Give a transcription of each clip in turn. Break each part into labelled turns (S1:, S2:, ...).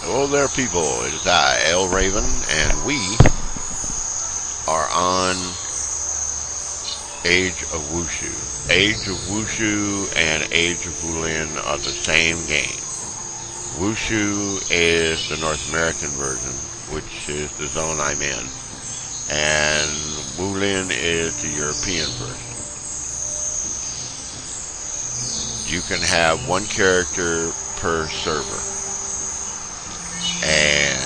S1: Hello there, people. It is I, El Raven, and we are on Age of Wushu. Age of Wushu and Age of Wulin are the same game. Wushu is the North American version, which is the zone I'm in, and Wulin is the European version. You can have one character per server. And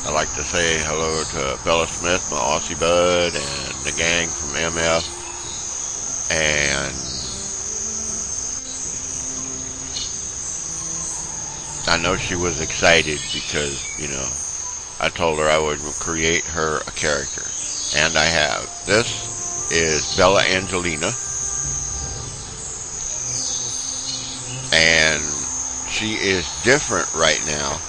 S1: I'd like to say hello to Bella Smith, my Aussie bud, and the gang from MF. And I know she was excited because, I told her I would create her a character. And I have. This is Bella Angelina. And she is different right now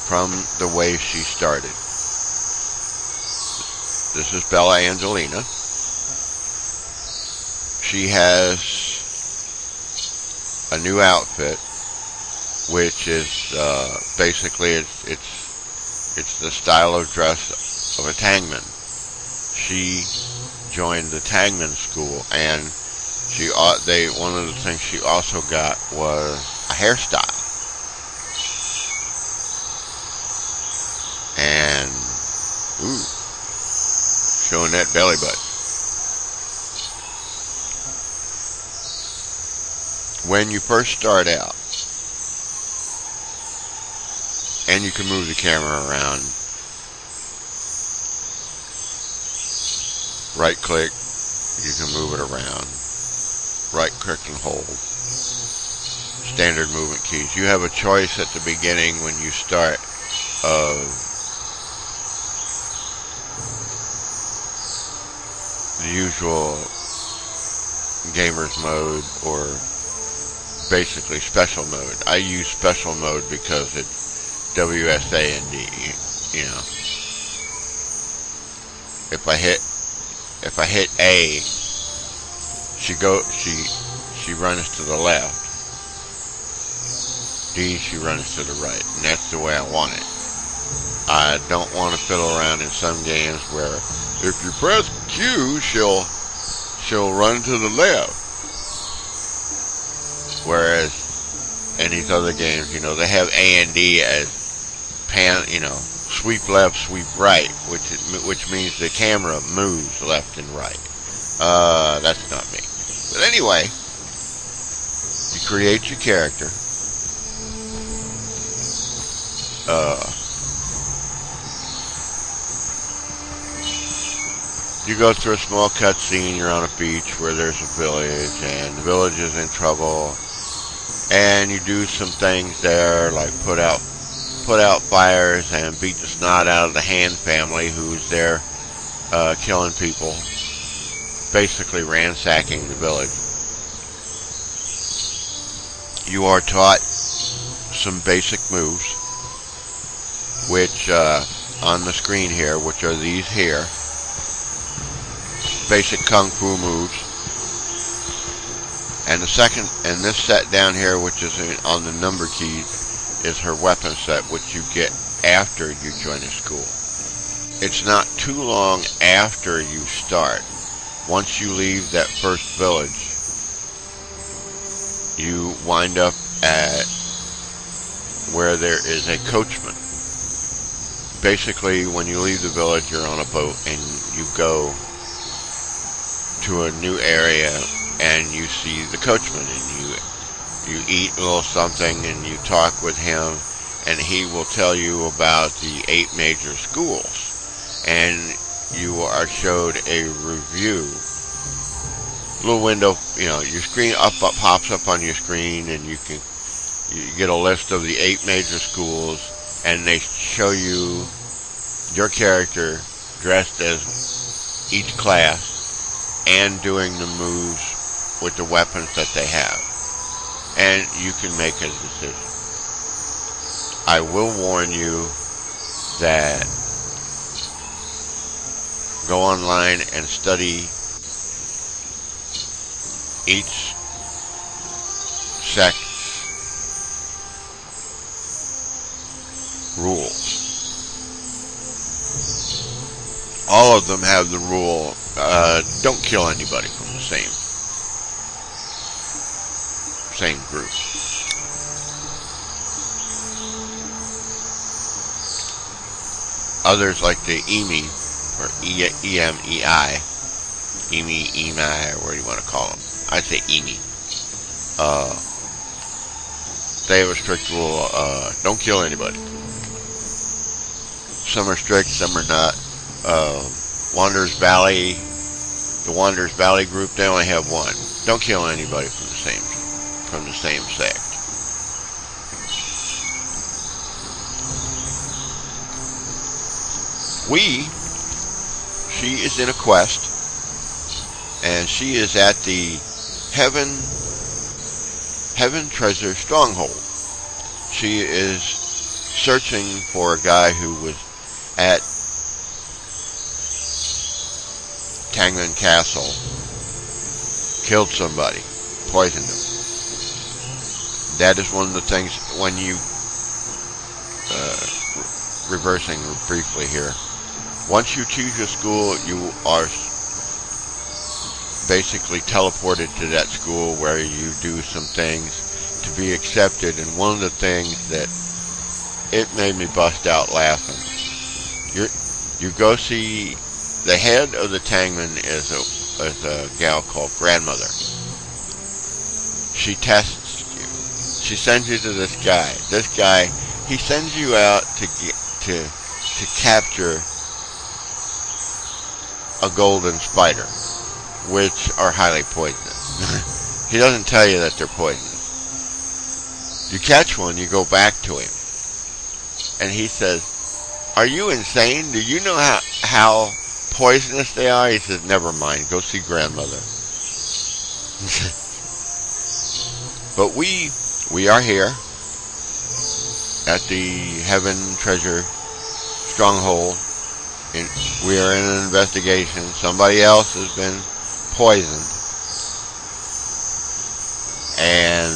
S1: from the way she started. This is Bella Angelina. She has a new outfit, which is basically it's the style of dress of a tangman. She joined the tangman school, and one of the things she also got was a hairstyle. And, showing that belly button. When you first start out, and you can move the camera around, right click, you can move it around. Right click and hold. Standard movement keys. You have a choice at the beginning when you start of the usual gamer's mode or basically special mode. I use special mode because it's WSAND, If I hit A, she runs to the left. D, she runs to the right, and that's the way I want it. I don't want to fiddle around in some games where if you press Q, she'll run to the left. Whereas in these other games, they have A and D as sweep left, sweep right, which means the camera moves left and right. That's not me. But anyway, you create your character. You go through a small cutscene. You're on a beach where there's a village, and the village is in trouble. And you do some things there, like put out fires and beat the snot out of the Hand family, who's there killing people. Basically ransacking the village. You are taught some basic moves, which on the screen here, which are these here, basic kung fu moves. And this set down here, which is on the number keys, is her weapon set, which you get after you join a school. It's not too long after you start. Once you leave that first village, you wind up at where there is a coachman. Basically, when you leave the village, you're on a boat and you go to a new area and you see the coachman, and you eat a little something and you talk with him, and he will tell you about the 8 major schools. And you are showed a review. Little window, your screen pops up on your screen, and you get a list of the 8 major schools, and they show you your character dressed as each class and doing the moves with the weapons that they have. And you can make a decision. I will warn you that go online and study each sect's rules. All of them have the rule, don't kill anybody from the same group. Others, like the EMI, or EMEI, EMI, or what do you want to call them? I'd say EMI. They have a strict rule, don't kill anybody. Some are strict, some are not. Wanderers Valley, the Wanderers Valley group, they only have one. Don't kill anybody from the same sect. She is in a quest, and she is at the Heaven Treasure Stronghold. She is searching for a guy who was at Tangman Castle, killed somebody, poisoned him. That is one of the things when you, reversing briefly here, once you choose your school, you are basically teleported to that school where you do some things to be accepted. And one of the things that it made me bust out laughing, you go see the head of the Tangman is a gal called Grandmother. She tests you. She sends you to this guy. This guy, he sends you out to capture a golden spider, which are highly poisonous. He doesn't tell you that they're poisonous. You catch one, you go back to him, and he says, "Are you insane? Do you know how poisonous they are?" He says, "Never mind, go see Grandmother." But we are here at the Heaven Treasure Stronghold. We are in an investigation. Somebody else has been poisoned. And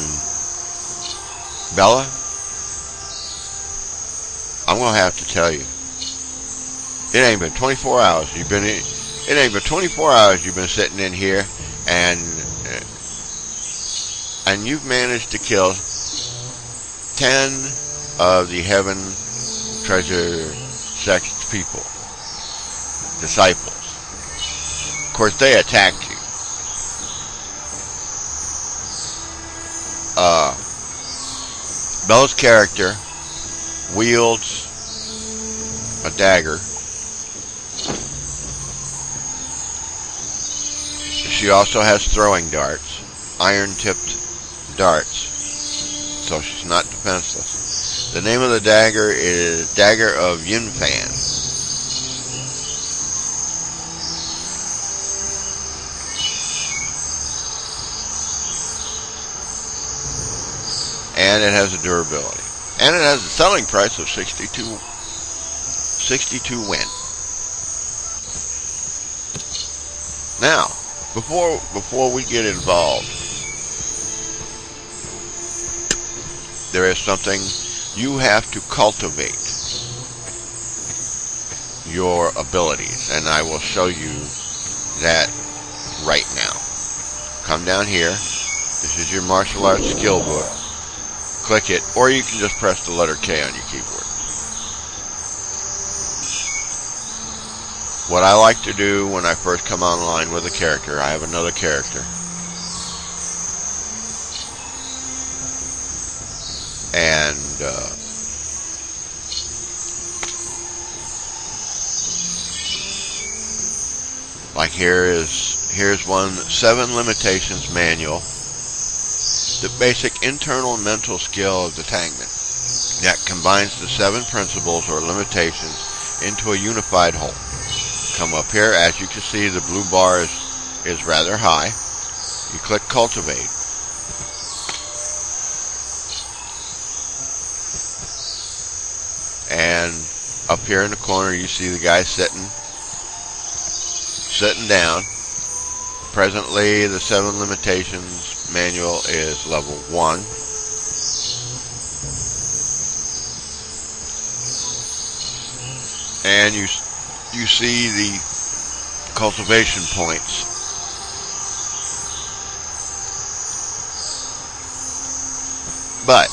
S1: Bella, I'm going to have to tell you, it ain't been 24 hours. It ain't been 24 hours you've been sitting in here, and you've managed to kill 10 of the Heaven Treasure sect people, disciples. Of course, they attacked you. Bella's character wields a dagger. She also has throwing darts, iron-tipped darts, so she's not defenseless. The name of the dagger is Dagger of Yunfan. And it has a durability. And it has a selling price of 62 win. Now, before we get involved, there is something you have to cultivate, your abilities, and I will show you that right now. Come down here. This is your martial arts skill book. Click it, or you can just press the letter K on your keyboard. What I like to do when I first come online with a character, I have another character, and like here's one 7 limitations manual. The basic internal mental skill of the Tangman that combines the 7 principles or limitations into a unified whole. Come up here. As you can see, the blue bar is rather high. You click Cultivate. And up here in the corner, you see the guy sitting down. Presently, the 7 limitations manual is level 1. And you see the cultivation points. But,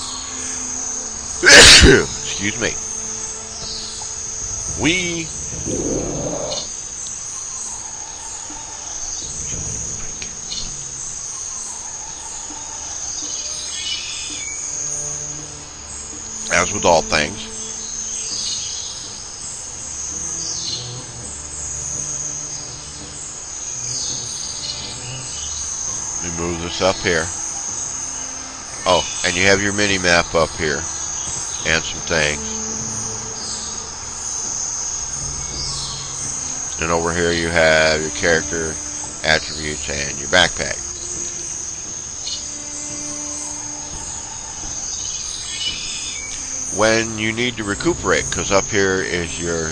S1: excuse me, we as with all things, we move this up here. Oh, and you have your mini map up here and some things. And over here you have your character attributes and your backpack. When you need to recuperate, because up here is your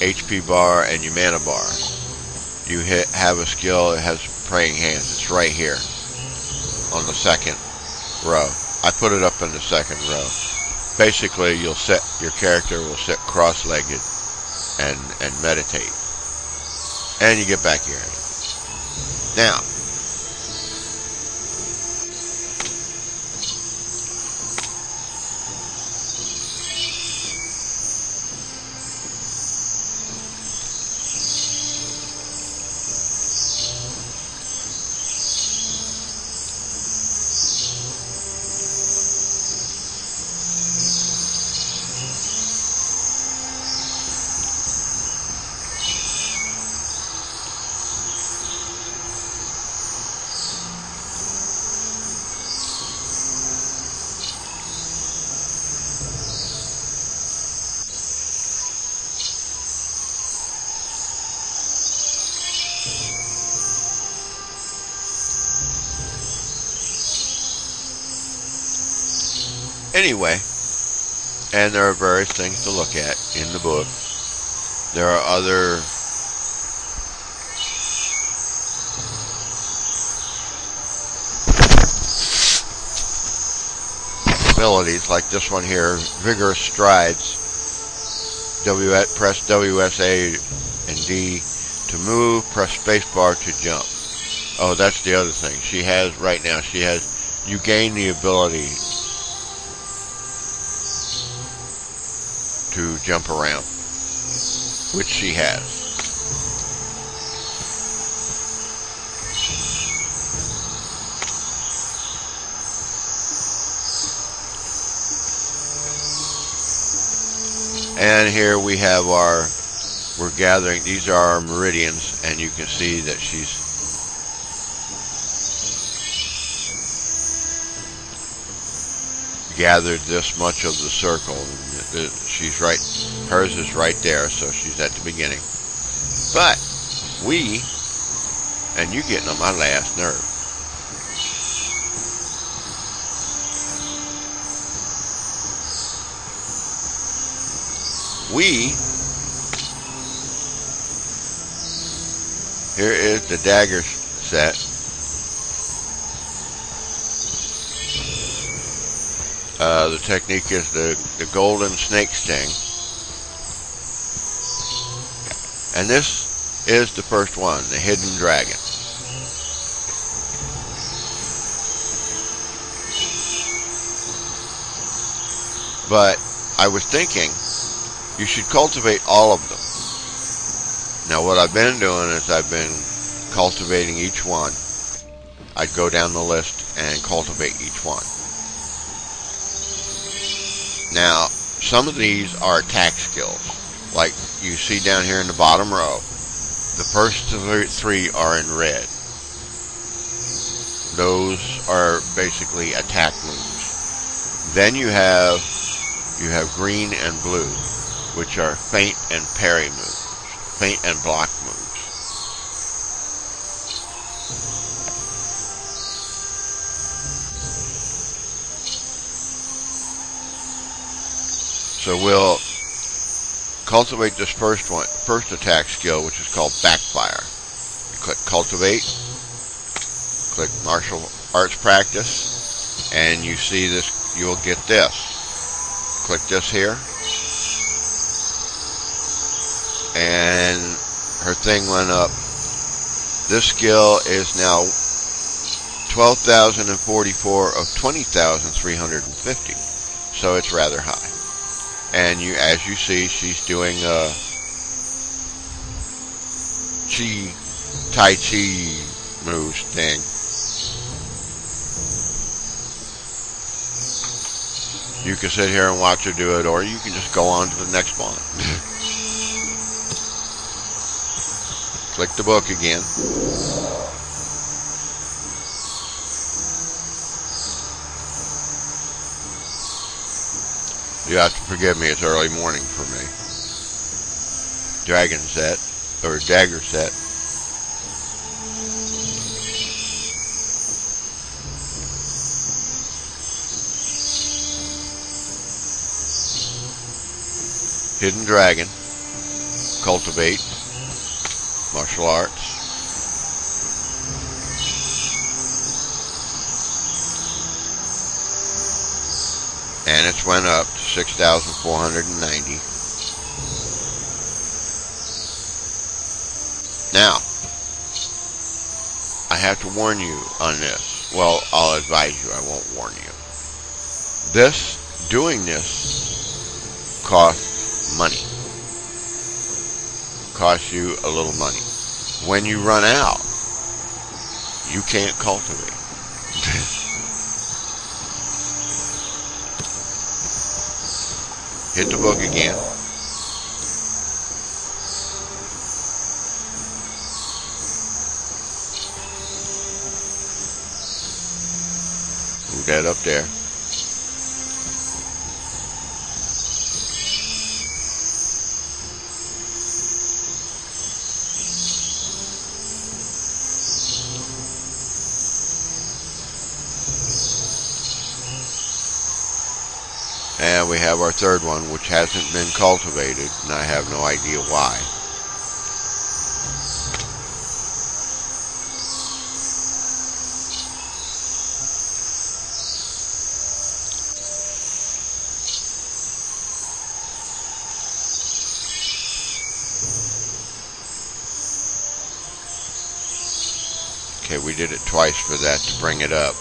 S1: HP bar and your mana bar. You have a skill that has praying hands. It's right here on the second row. I put it up in the second row. Basically, your character will sit cross-legged and meditate. And you get back here. Now, anyway, and there are various things to look at in the book. There are other abilities like this one here, vigorous strides. Press WSA and D to move, press spacebar to jump. Oh, that's the other thing. She has, right now, you gain the ability to jump around, which she has. And here we have we're gathering, these are our meridians, and you can see that she's gathered this much of the circle. She's right, hers is right there, so she's at the beginning. But and you getting on my last nerve. Here is the dagger set. The technique is the golden snake sting. And this is the first one, the hidden dragon. But I was thinking you should cultivate all of them. Now what I've been doing is I've been cultivating each one. I'd go down the list and cultivate each one. Now, some of these are attack skills. Like you see down here in the bottom row, the first three are in red. Those are basically attack moves. Then you have green and blue, which are feint and parry moves, feint and block moves. So we'll cultivate this first attack skill, which is called backfire. You click cultivate, click martial arts practice, and you see this, you'll get this. Click this here, and her thing went up. This skill is now 12,044 of 20,350, so it's rather high. And as you see, she's doing a Tai Chi moves thing. You can sit here and watch her do it, or you can just go on to the next one. Click the book again. You have to forgive me, it's early morning for me. Dragon set, or dagger set. Hidden Dragon, Cultivate, Martial Arts, and it's went up to 6,490. Now, I have to warn you on this. Well, I'll advise you, I won't warn you. Doing this costs money. Costs you a little money. When you run out, you can't cultivate. Hit the book again. Move that up there. And we have our third one, which hasn't been cultivated, and I have no idea why. Okay, we did it twice for that to bring it up.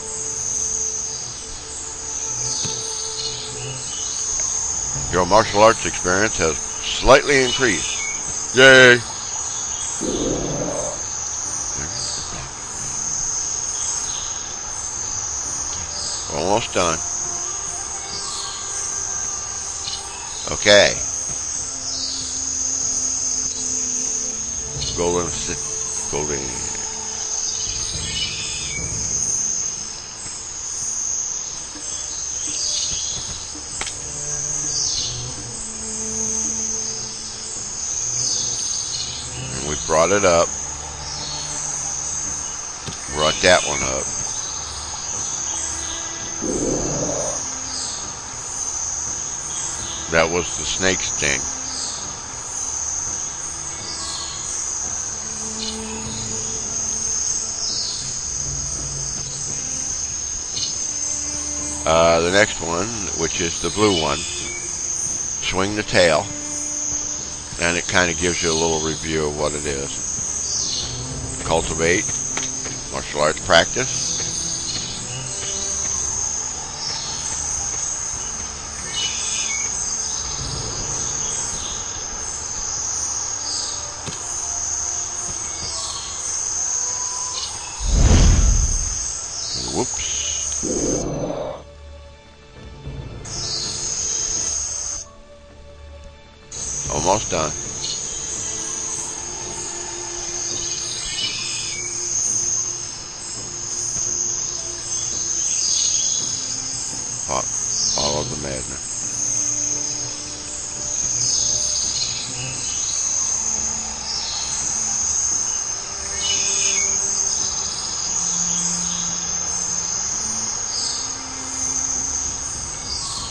S1: Your martial arts experience has slightly increased. Yay! Almost done. Okay. Golden. We brought it up. Brought that one up. That was the snake sting. The next one, which is the blue one, swing the tail. And it kind of gives you a little review of what it is. Cultivate, martial arts practice. Whoops. Almost done. Follow the madness.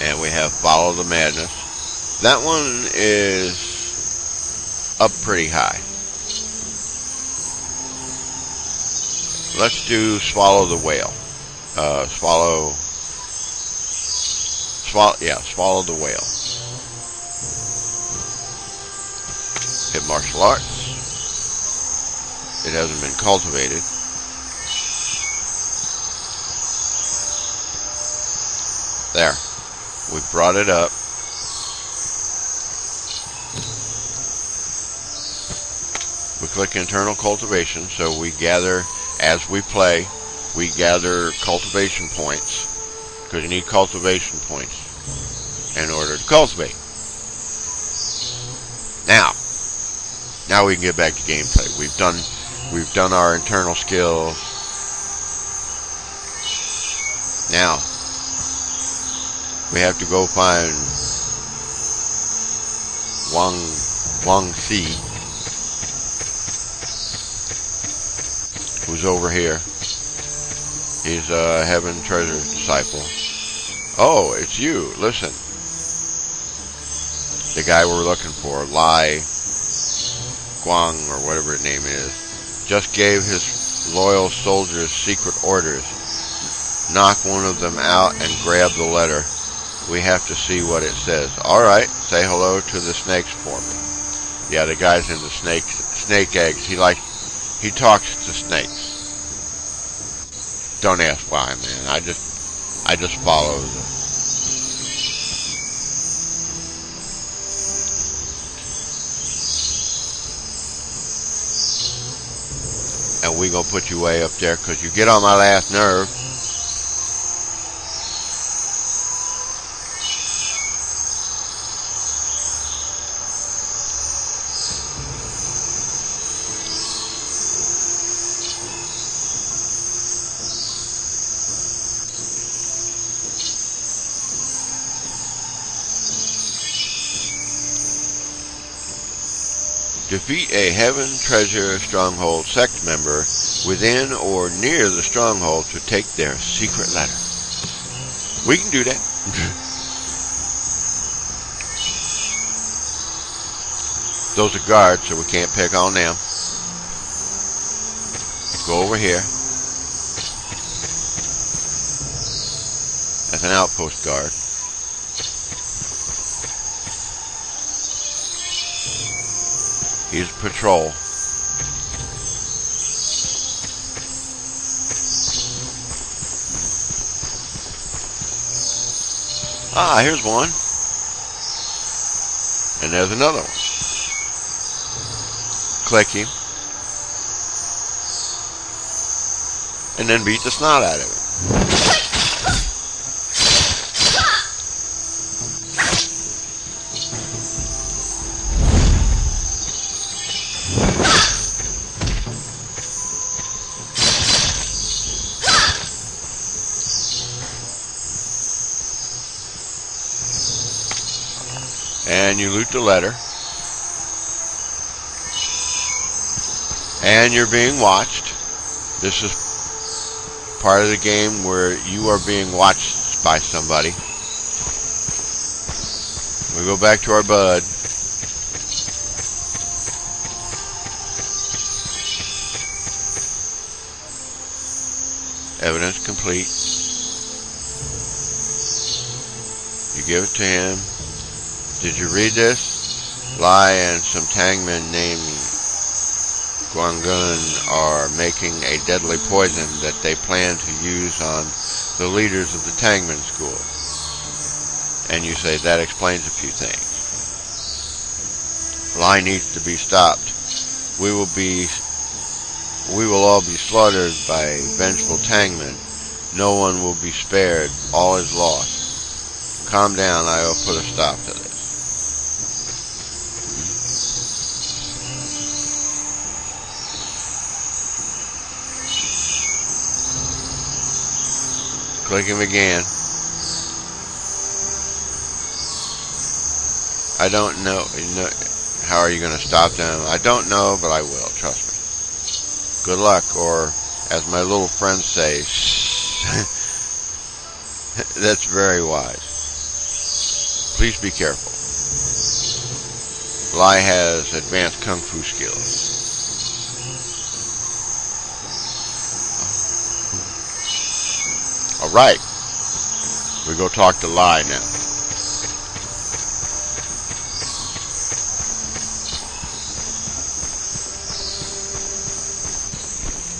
S1: And we have Follow the Madness. That one is up pretty high. Let's do Swallow the Whale. Swallow the whale. Hit martial arts. It hasn't been cultivated. There. We brought it up. We click internal cultivation, so we gather, as we play, we gather cultivation points, because you need cultivation points in order to cultivate. Now we can get back to gameplay. We've done our internal skills. Now we have to go find Wang Si, who's over here. He's a Heaven Treasure disciple. Oh, it's you. Listen. The guy we're looking for, Lai Guang, or whatever his name is, just gave his loyal soldiers secret orders. Knock one of them out and grab the letter. We have to see what it says. Alright, say hello to the snakes for me. Yeah, the guy's into snake eggs. He talks to snakes. Don't ask why, man. I just follow them. And we gonna put you way up there, because you get on my last nerve. Defeat a Heaven Treasure Stronghold sect member within or near the stronghold to take their secret letter. We can do that. Those are guards, so we can't pick on them. Go over here. That's an outpost guard. He's patrol. Ah, here's one. And there's another one. Click him. And then beat the snot out of him. And you loot the letter. And you're being watched. This is part of the game where you are being watched by somebody. We go back to our bud. Evidence complete. You give it to him. Did you read this? Lai and some tangmen named Guangun are making a deadly poison that they plan to use on the leaders of the Tangmen school. And you say that explains a few things. Lai needs to be stopped. We will all be slaughtered by vengeful Tangmen. No one will be spared. All is lost. Calm down. I will put a stop to this. Click him again. I don't know. How are you going to stop them? I don't know, but I will. Trust me. Good luck, or as my little friends say, that's very wise. Please be careful. Lai has advanced kung fu skills. Alright, we go talk to Lai now.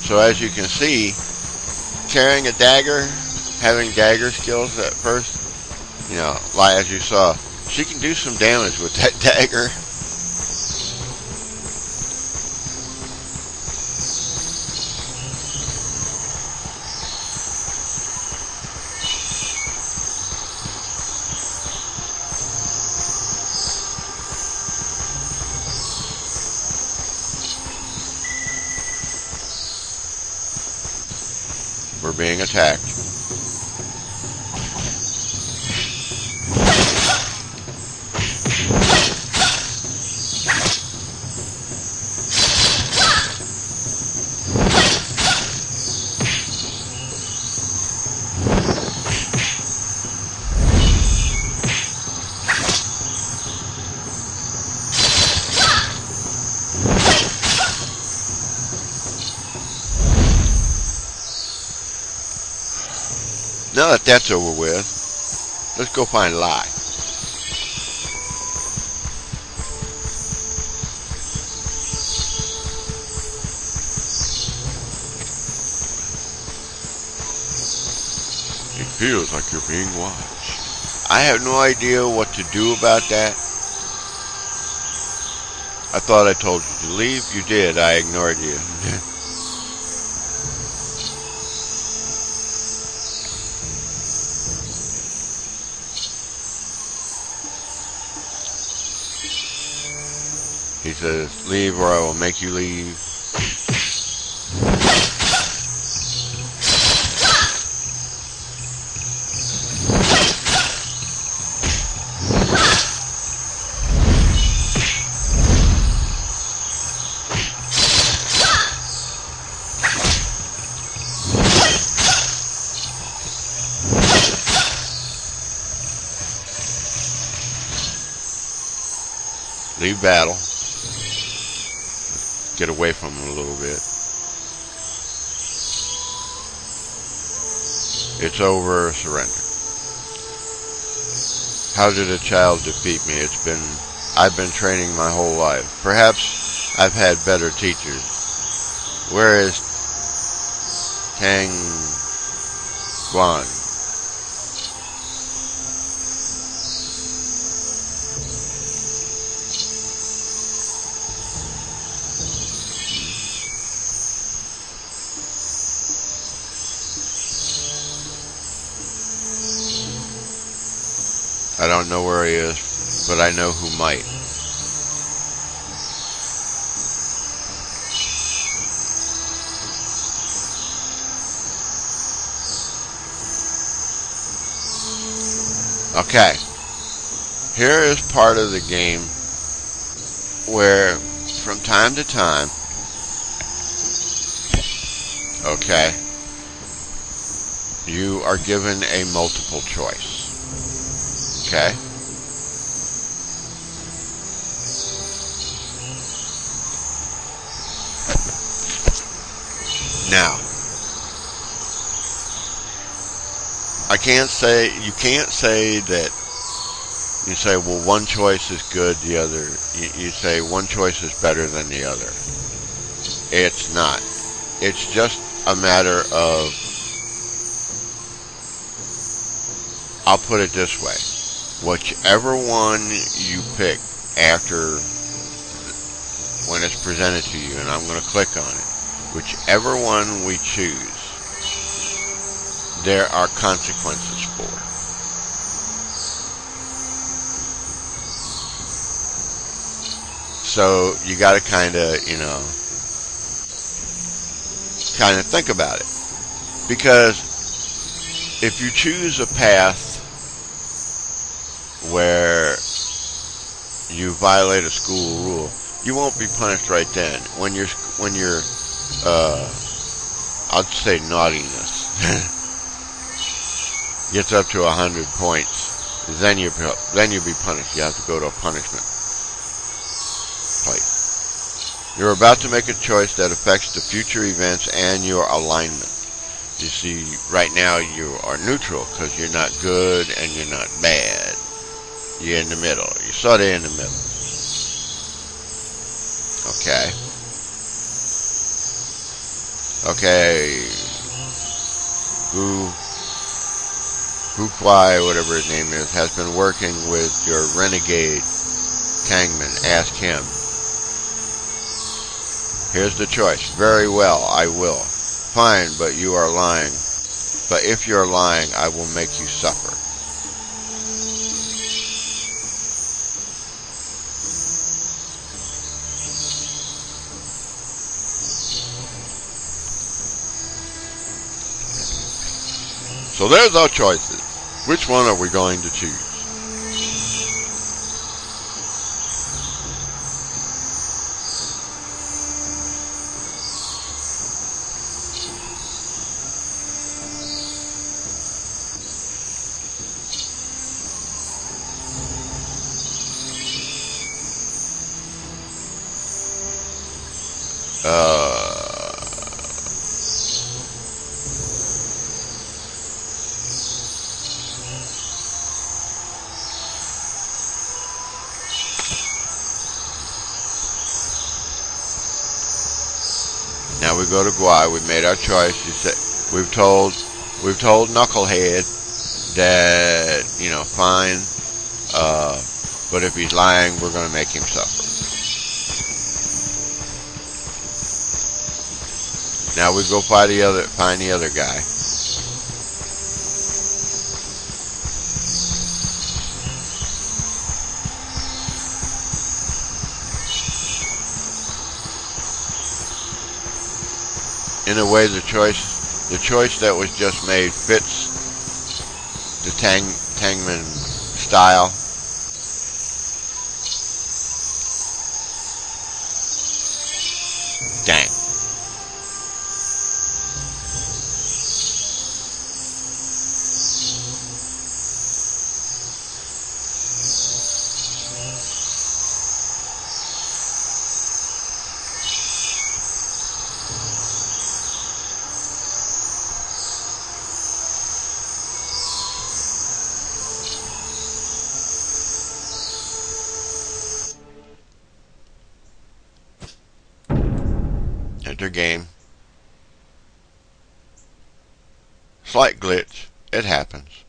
S1: So as you can see, carrying a dagger, having dagger skills at first, you know, Lai, as you saw, she can do some damage with that dagger. We're being attacked. Now that that's over with, let's go find Lai. It feels like you're being watched. I have no idea what to do about that. I thought I told you to leave. You did. I ignored you. He says, leave or I will make you leave. Leave battle. Get away from him a little bit. It's over. Surrender. How did a child defeat me? I've been training my whole life. Perhaps I've had better teachers. Where is Tang Guan? I don't know where he is, but I know who might. Okay. Here is part of the game where from time to time, okay, you are given a multiple choice. Okay. Now, you can't say that you say, well, one choice is good, the other, you say one choice is better than the other. It's not. It's just a matter of, I'll put it this way. Whichever one you pick after when it's presented to you, and I'm going to click on it, whichever one we choose, there are consequences for. So you got to kind of, think about it. Because if you choose a path where you violate a school rule, you won't be punished right then. When your I'd say naughtiness gets up to 100 points, then you'll be punished. You have to go to a punishment place. You're about to make a choice that affects the future events and your alignment. You see, right now you are neutral because you're not good and you're not bad. You're in the middle. You're sort of in the middle. Okay. Okay. Kwai, whatever his name is, has been working with your renegade Tangman. Ask him. Here's the choice. Very well, I will. Fine, but you are lying. But if you're lying, I will make you suffer. So there's our choices. Which one are we going to choose? Now we go to Guai. We made our choice. We've told Knucklehead that, you know, fine. But if he's lying, we're going to make him suffer. Now we go find the other guy. In a way, the choice that was just made fits the Tangman style. Dang. Enter game. Slight glitch. It happens.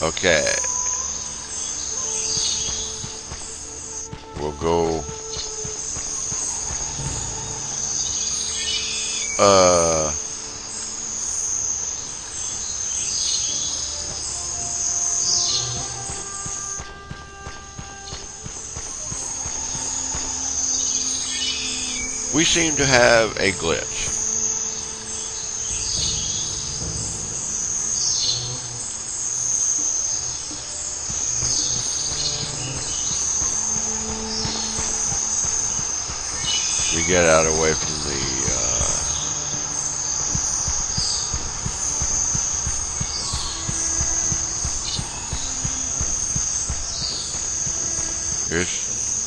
S1: Okay. We'll go. We seem to have a glitch. We get out away from the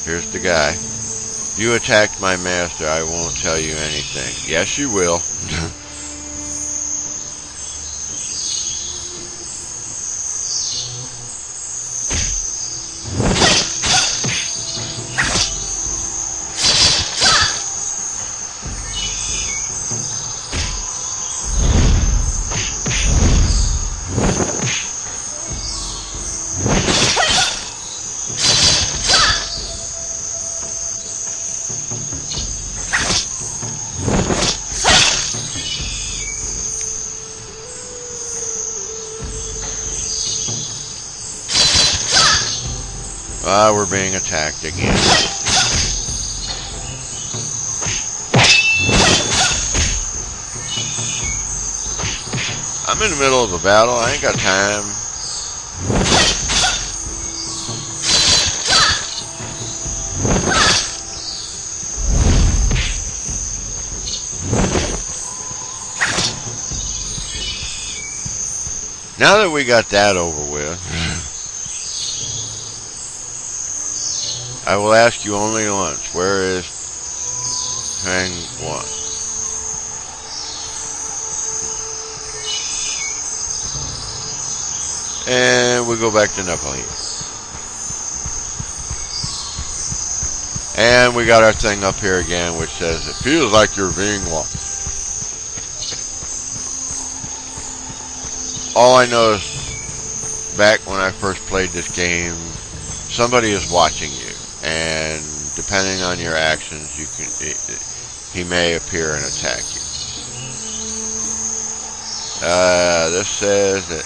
S1: here's the guy. You attacked my master. I won't tell you anything. Yes, you will. We're being attacked again. I'm in the middle of a battle. I ain't got time. Now that we got that over with, I will ask you only once. Where is hang one? And we go back to Nepal. And we got our thing up here again, which says, it feels like you're being lost. All I know is, back when I first played this game, somebody is watching you, and depending on your actions, he may appear and attack you. This says it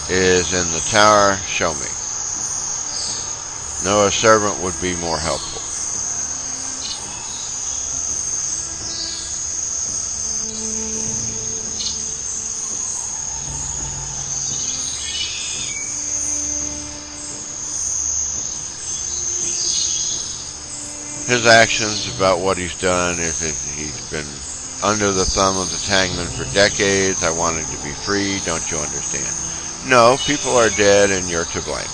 S1: is in the tower. Show me. No, a servant would be more helpful. His actions about what he's done, if he's been under the thumb of the Tangman for decades, I want him to be free, don't you understand? No, people are dead and you're to blame.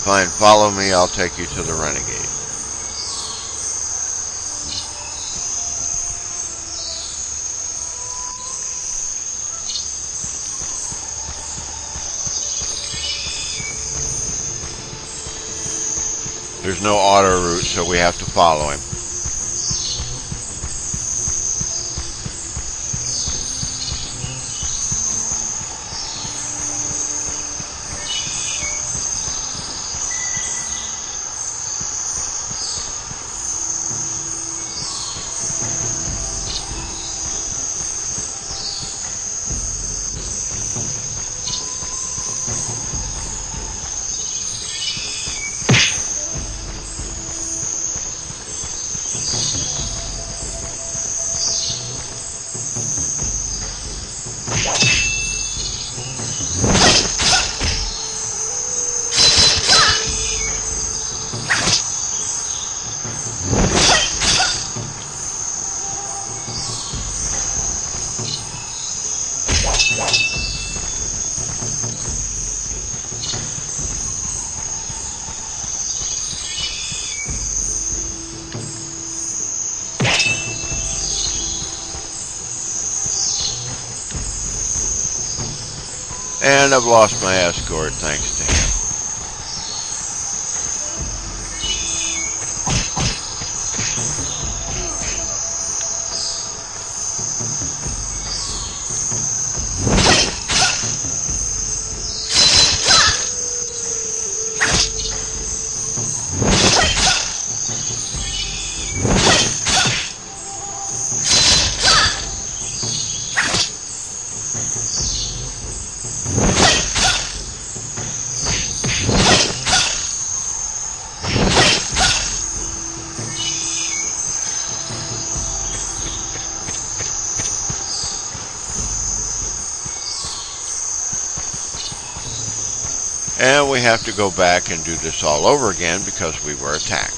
S1: Fine, follow me, I'll take you to the renegade. There's no auto route, so we have to follow him. And I've lost my escort thanks to him. And we have to go back and do this all over again because we were attacked.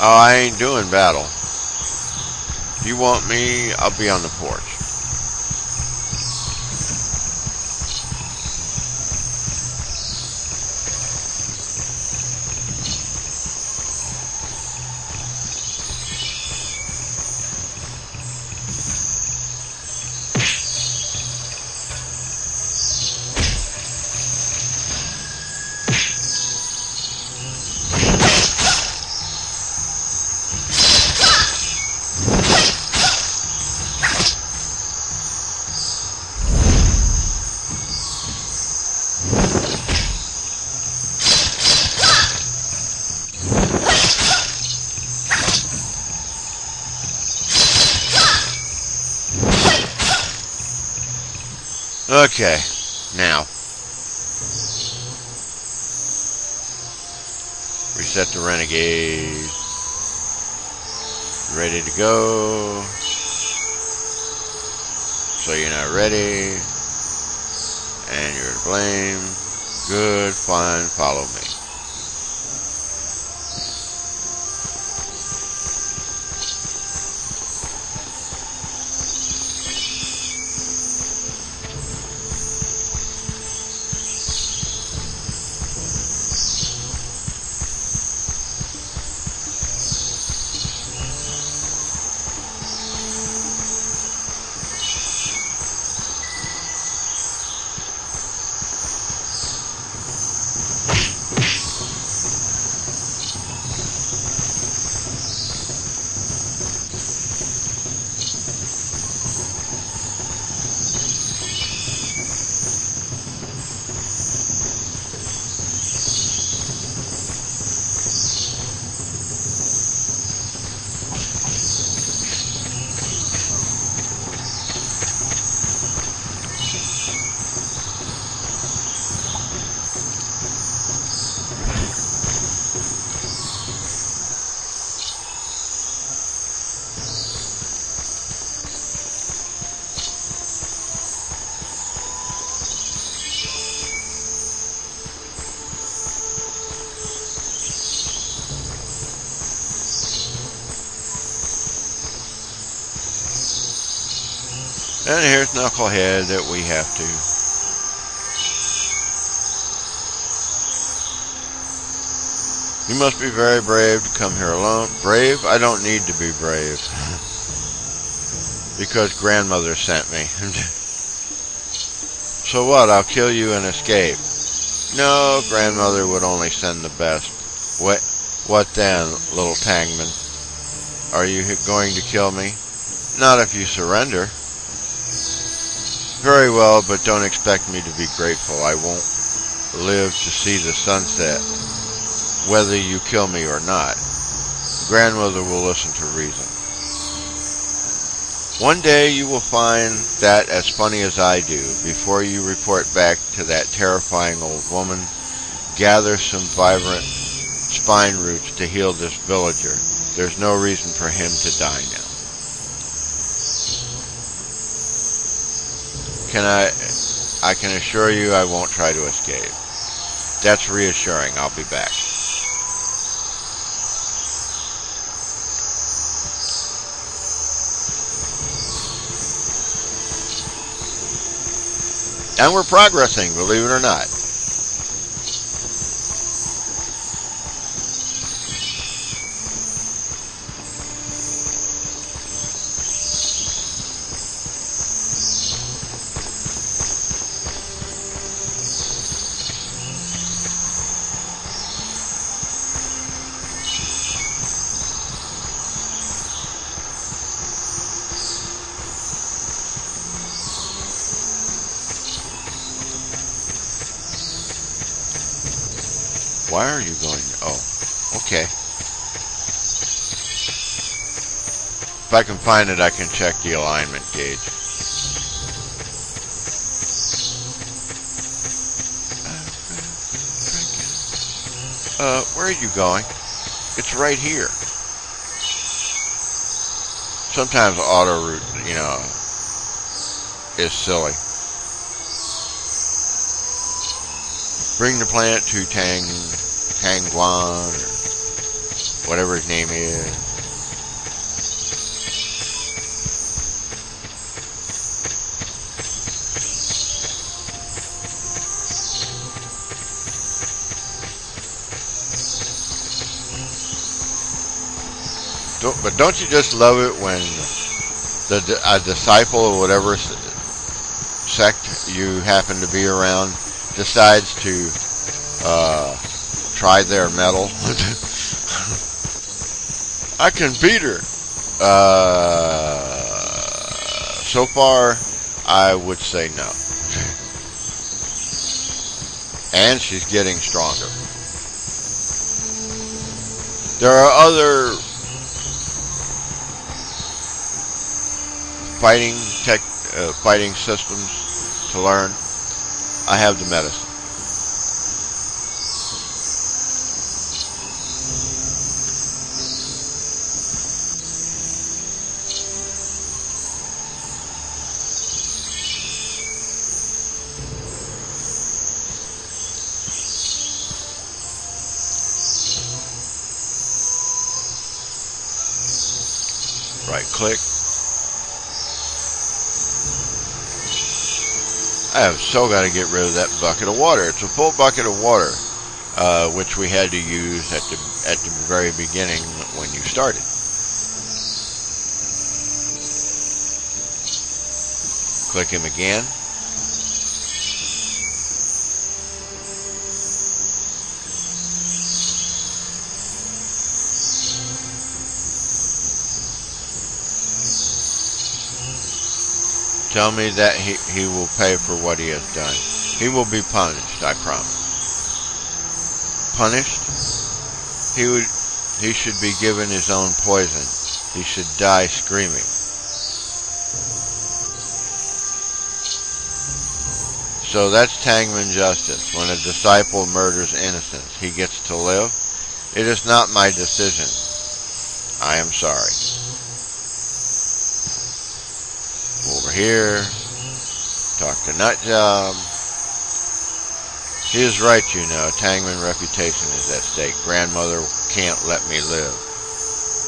S1: Oh, I ain't doing battle. If you want me, I'll be on the porch. Okay, now reset the renegade. Ready to go. So you're not ready, and you're to blame. Good, fine, follow me. And here's Knucklehead that we have to. You must be very brave to come here alone. Brave? I don't need to be brave. Because grandmother sent me. So what? I'll kill you and escape. No, grandmother would only send the best. What then, little Tangman? Are you going to kill me? Not if you surrender. Very well, but don't expect me to be grateful. I won't live to see the sunset, whether you kill me or not. Grandmother will listen to reason. One day you will find that as funny as I do. Before you report back to that terrifying old woman, gather some vibrant spine roots to heal this villager. There's no reason for him to die now. I can assure you I won't try to escape. That's reassuring. I'll be back. And we're progressing, believe it or not. Why are you going? Oh, okay. If I can find it, I can check the alignment gauge. Where are you going? It's right here. Sometimes auto route, is silly. Bring the planet to Tangwan, or whatever his name is. But don't you just love it when a disciple or whatever sect you happen to be around decides to try their mettle? I can beat her. So far, I would say no. And she's getting stronger. There are other fighting systems to learn, I have the medicine. Right click. I have so got to get rid of that bucket of water. It's a full bucket of water, which we had to use at the very beginning when you started. Click him again. Tell me that he will pay for what he has done. He will be punished, I promise. Punished? He should be given his own poison. He should die screaming. So that's Tangman justice. When a disciple murders innocents, he gets to live. It is not my decision. I am sorry. Over here, talk to Nutjob. He is right, you know. Tangman reputation is at stake. Grandmother can't let me live.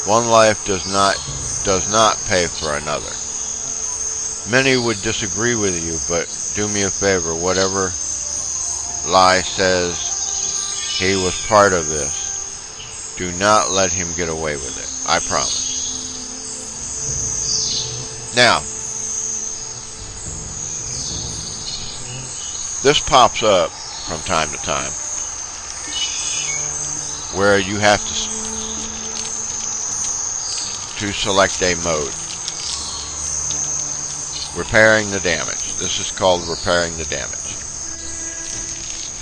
S1: One life does not pay for another. Many would disagree with you, but do me a favor. Whatever lie says he was part of this, do not let him get away with it. I promise. Now, this pops up from time to time where you have to select a mode. Repairing the damage. This is called repairing the damage.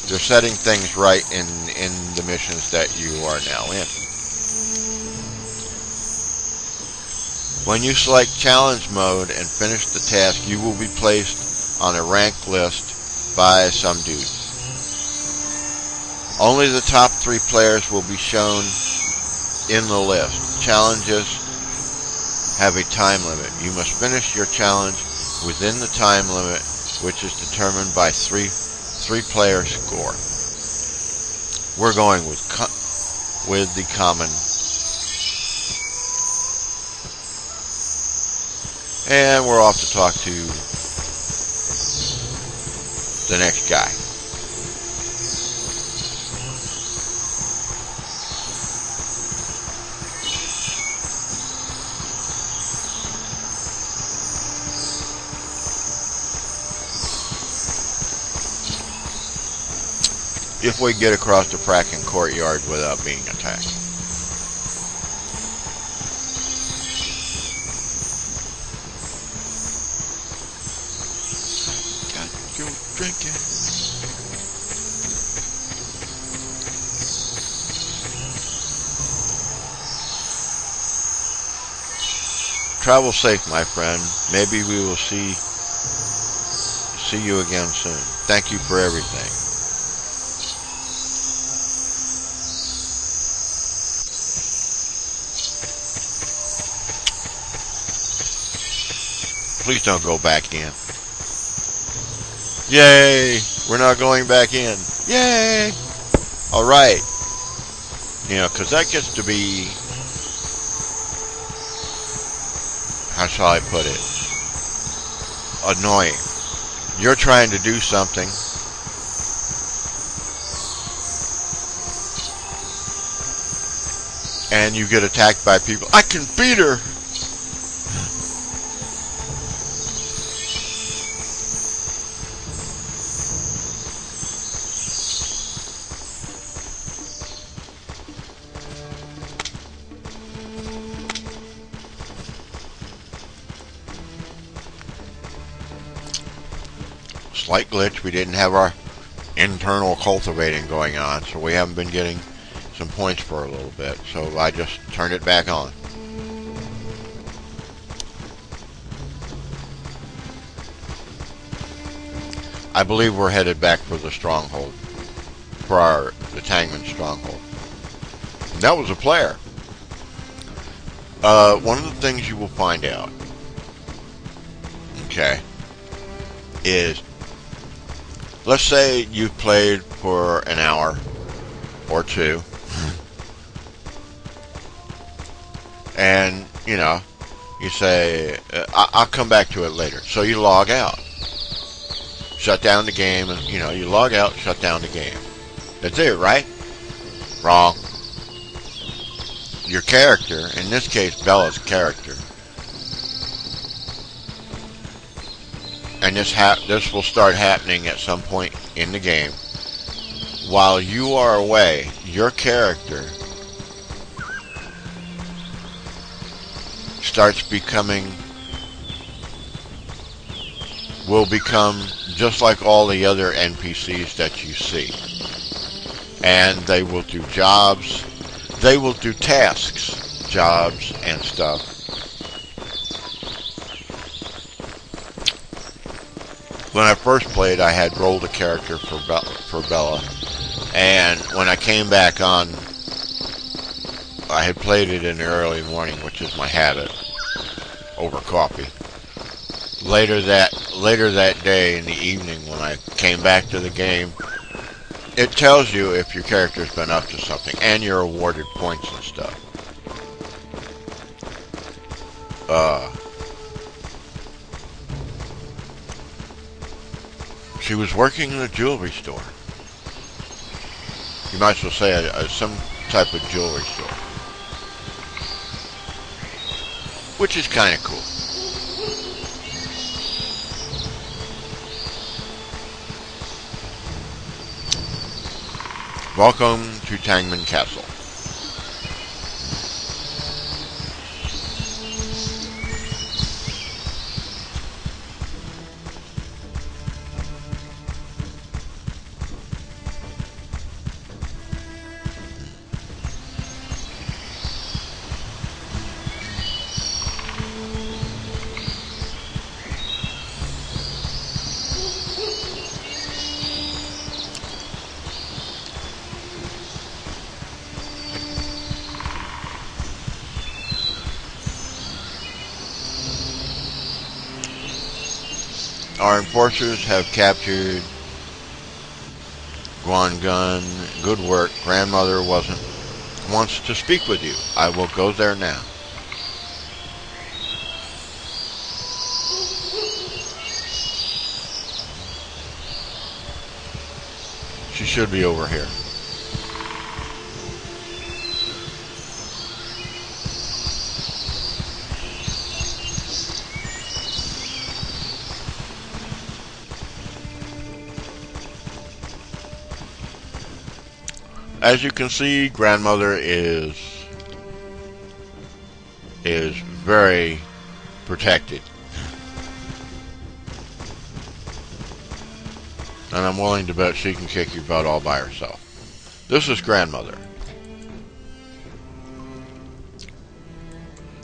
S1: They're setting things right in the missions that you are now in. When you select challenge mode and finish the task, you will be placed on a rank list by some dude. Only the top 3 players will be shown in the list. Challenges have a time limit. You must finish your challenge within the time limit, which is determined by three player score. We're going with the common, and we're off to talk to the next guy. If we get across the fracking courtyard without being attacked. Got your drinking. Travel safe, my friend. Maybe we will see you again soon. Thank you for everything. Please don't go back in. Yay! We're not going back in. Yay! Alright. You know, because that gets to be... how shall I put it? Annoying. You're trying to do something. And you get attacked by people. I can beat her! Slight glitch. We didn't have our internal cultivating going on, so we haven't been getting some points for a little bit, so I just turned it back on. I believe we're headed back for the stronghold, for the Tangman stronghold. And that was a player. One of the things you will find out, okay, is, let's say you've played for an hour or two, and, you know, you say, I'll come back to it later. So you log out. Shut down the game, and, you know, you log out, shut down the game. That's it, right? Wrong. Your character, in this case, Bella's character, and this will start happening at some point in the game. While you are away, your character will become just like all the other NPCs that you see. And they will do jobs, they will do tasks, jobs, and stuff. When I first played, I had rolled a character for Bella, and when I came back on, I had played it in the early morning, which is my habit, over coffee. Later that day in the evening, when I came back to the game, it tells you if your character's been up to something, and you're awarded points and stuff. She was working in a jewelry store. You might as well say some type of jewelry store, which is kind of cool. Welcome to Tangman Castle. Our enforcers have captured Guangun. Good work. Grandmother wants to speak with you. I will go there now. She should be over here. As you can see, Grandmother is very protected. And I'm willing to bet she can kick your butt all by herself. This is Grandmother.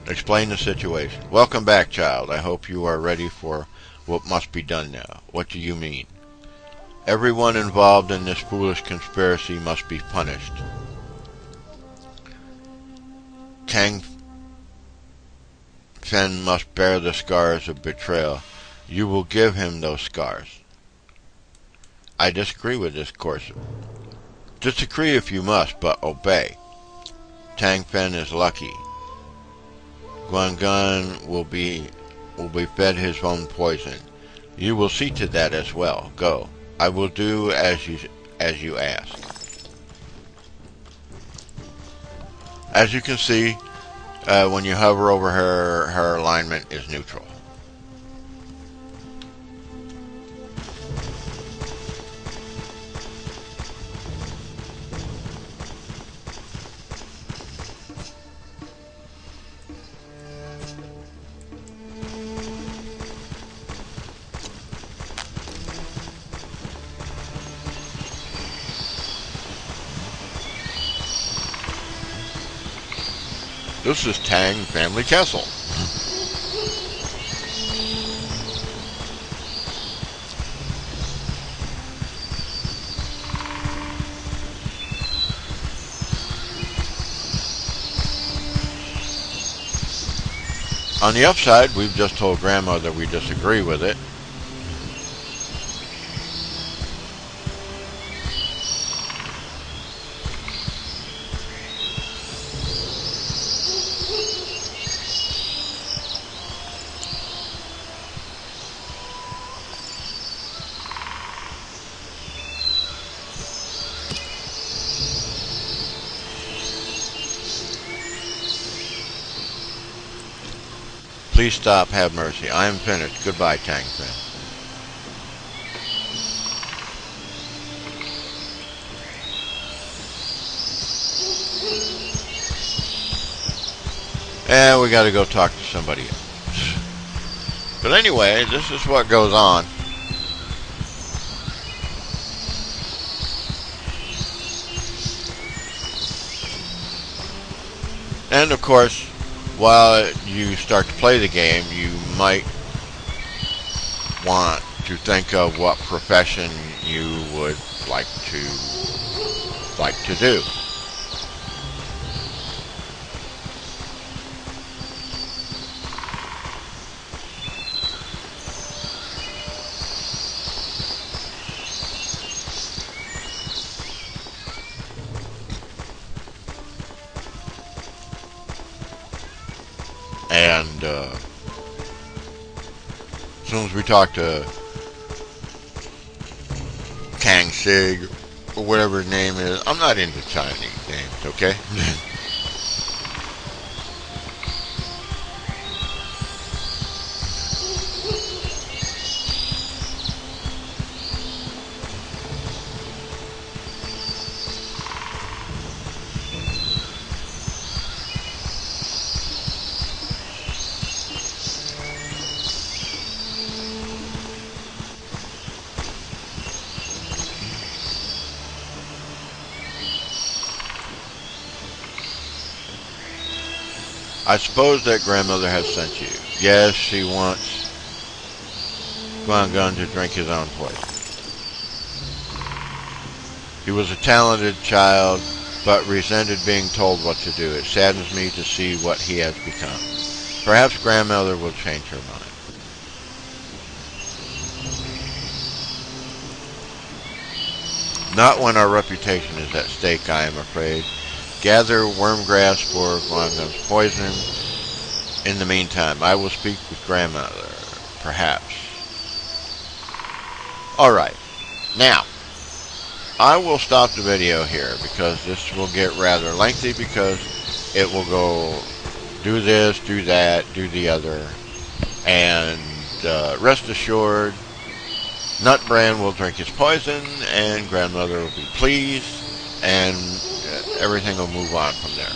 S1: Explain the situation. Welcome back, child. I hope you are ready for what must be done now. What do you mean? Everyone involved in this foolish conspiracy must be punished. Tang Fen must bear the scars of betrayal. You will give him those scars. I disagree with this course. Disagree if you must, but obey. Tang Fen is lucky. Guangun will be fed his own poison. You will see to that as well. Go. I will do as you ask. As you can see, when you hover over her, her alignment is neutral. This is Tang Family Castle. On the upside, we've just told Grandma that we disagree with it. Please stop, have mercy. I am finished. Goodbye, Tangfin. And we gotta go talk to somebody else. But anyway, this is what goes on. And of course, while you start to play the game, you might want to think of what profession you would like to do. And as soon as we talk to Kang Sig, or whatever his name is, I'm not into Chinese names, okay? I suppose that grandmother has sent you. Yes, she wants Guan to drink his own poison. He was a talented child, but resented being told what to do. It saddens me to see what he has become. Perhaps grandmother will change her mind. Not when our reputation is at stake, I am afraid. Gather wormgrass for Guan's poison. In the meantime, I will speak with grandmother, perhaps. Alright, now, I will stop the video here because this will get rather lengthy because it will go do this, do that, do the other, and rest assured, Nutbrand will drink his poison and grandmother will be pleased and everything will move on from there.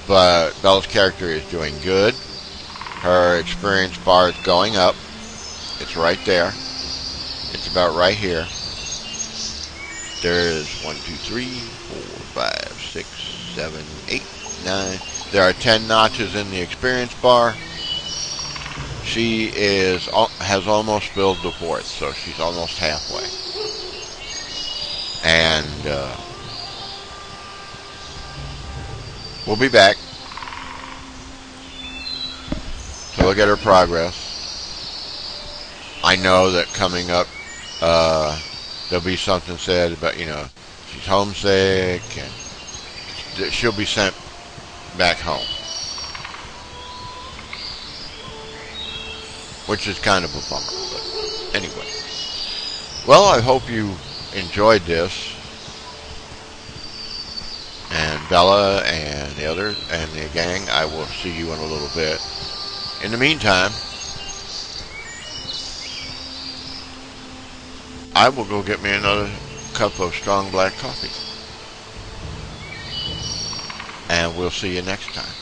S1: But Bella's character is doing good. Her experience bar is going up. It's right there. It's about right here. There's 1, 2, 3, 4, 5, 6, 7, 8, 9. There are 10 notches in the experience bar. She has almost filled the 4th, so she's almost halfway. And we'll be back to look at her progress. I know that coming up there'll be something said about, she's homesick and she'll be sent back home, which is kind of a bummer, but anyway. Well, I hope you enjoyed this, and Bella and the others and the gang. I will see you in a little bit. In the meantime, I will go get me another cup of strong black coffee, and we'll see you next time.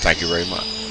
S1: Thank you very much.